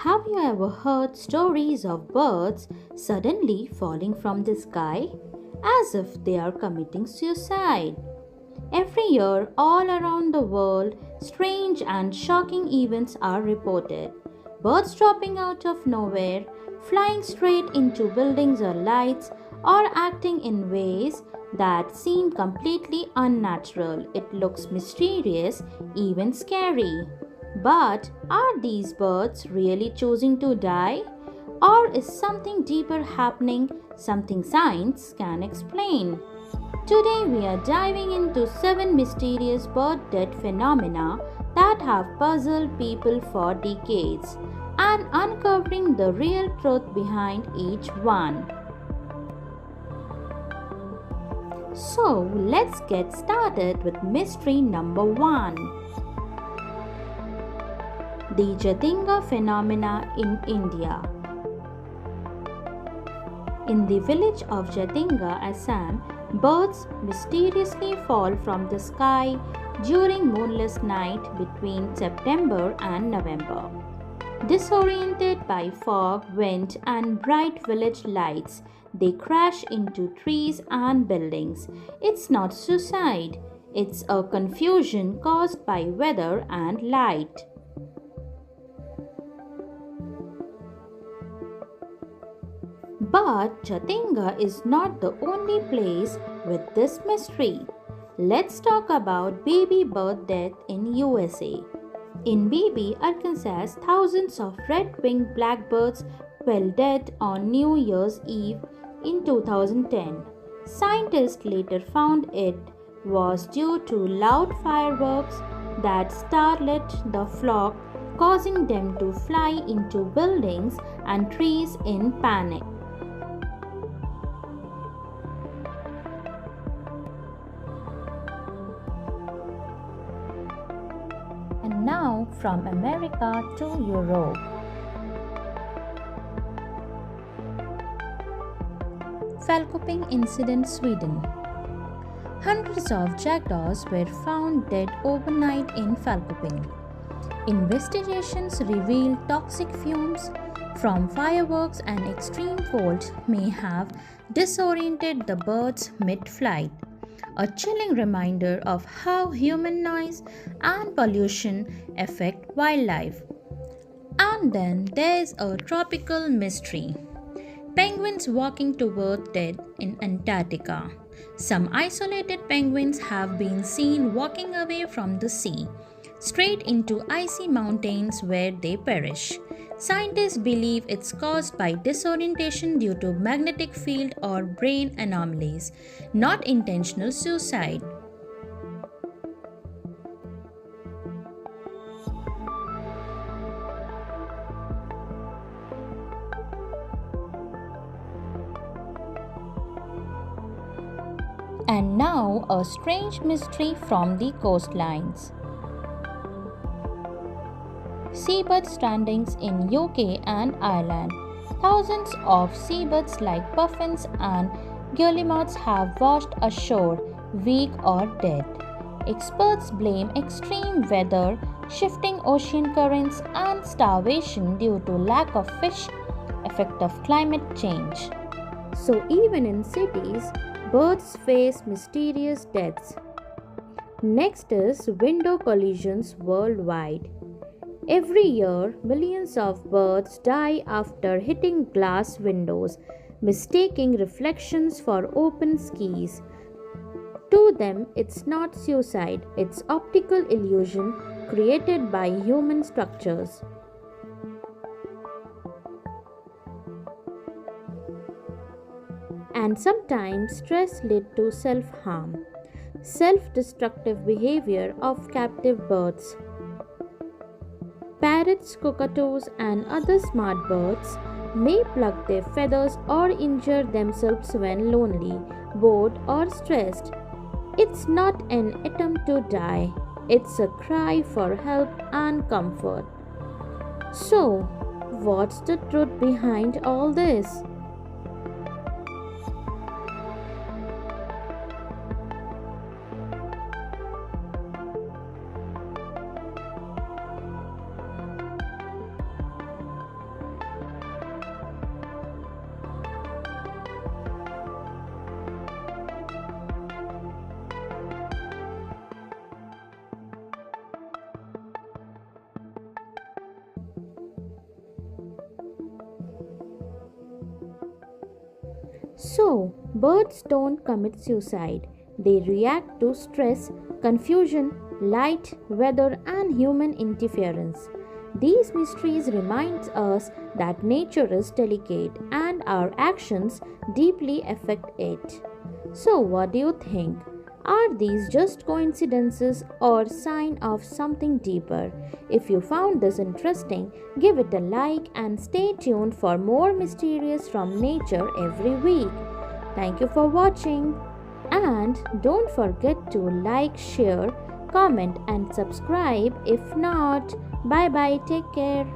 Have you ever heard stories of birds suddenly falling from the sky as if they are committing suicide? Every year, all around the world, strange and shocking events are reported. Birds dropping out of nowhere, flying straight into buildings or lights, or acting in ways that seem completely unnatural. It looks mysterious, even scary. But are these birds really choosing to die? Or is something deeper happening, something science can explain? Today we are diving into 7 mysterious bird death phenomena that have puzzled people for decades and uncovering the real truth behind each one. So let's get started with mystery number 1. The Jatinga phenomena in India. In the village of Jatinga, Assam, birds mysteriously fall from the sky during moonless night between September and November. Disoriented by fog, wind, and bright village lights, they crash into trees and buildings. It's not suicide, it's a confusion caused by weather and light. But Jatinga is not the only place with this mystery. Let's talk about baby bird death in USA. In Baby, Arkansas, thousands of red-winged blackbirds fell dead on New Year's Eve in 2010. Scientists later found it was due to loud fireworks that startled the flock, causing them to fly into buildings and trees in panic. And now from America to Europe. Falkoping incident, Sweden. Hundreds of jackdaws were found dead overnight in Falkoping. Investigations reveal toxic fumes from fireworks and extreme cold may have disoriented the birds mid-flight. A chilling reminder of how human noise and pollution affect wildlife. And then there's a tropical mystery. Penguins walking toward death in Antarctica. Some isolated penguins have been seen walking away from the sea, straight into icy mountains where they perish. Scientists believe it's caused by disorientation due to magnetic field or brain anomalies, not intentional suicide. And now a strange mystery from the coastlines. Seabird strandings in UK and Ireland. Thousands of seabirds like puffins and guillemots have washed ashore, weak or dead. Experts blame extreme weather, shifting ocean currents, and starvation due to lack of fish, effect of climate change. So even in cities, birds face mysterious deaths. Next is window collisions worldwide. Every year, millions of birds die after hitting glass windows, mistaking reflections for open skies. To them, it's not suicide, it's optical illusion created by human structures. And sometimes stress led to self-harm, self-destructive behavior of captive birds. Parrots, cockatoos, and other smart birds may pluck their feathers or injure themselves when lonely, bored, or stressed. It's not an attempt to die, it's a cry for help and comfort. So, what's the truth behind all this? So, birds don't commit suicide. They react to stress, confusion, light, weather, and human interference. These mysteries remind us that nature is delicate and our actions deeply affect it. So, what do you think? Are these just coincidences or sign of something deeper? If you found this interesting, give it a like and stay tuned for more mysterious from nature every week. Thank you for watching and don't forget to like, share, comment and subscribe if not. Bye bye, take care.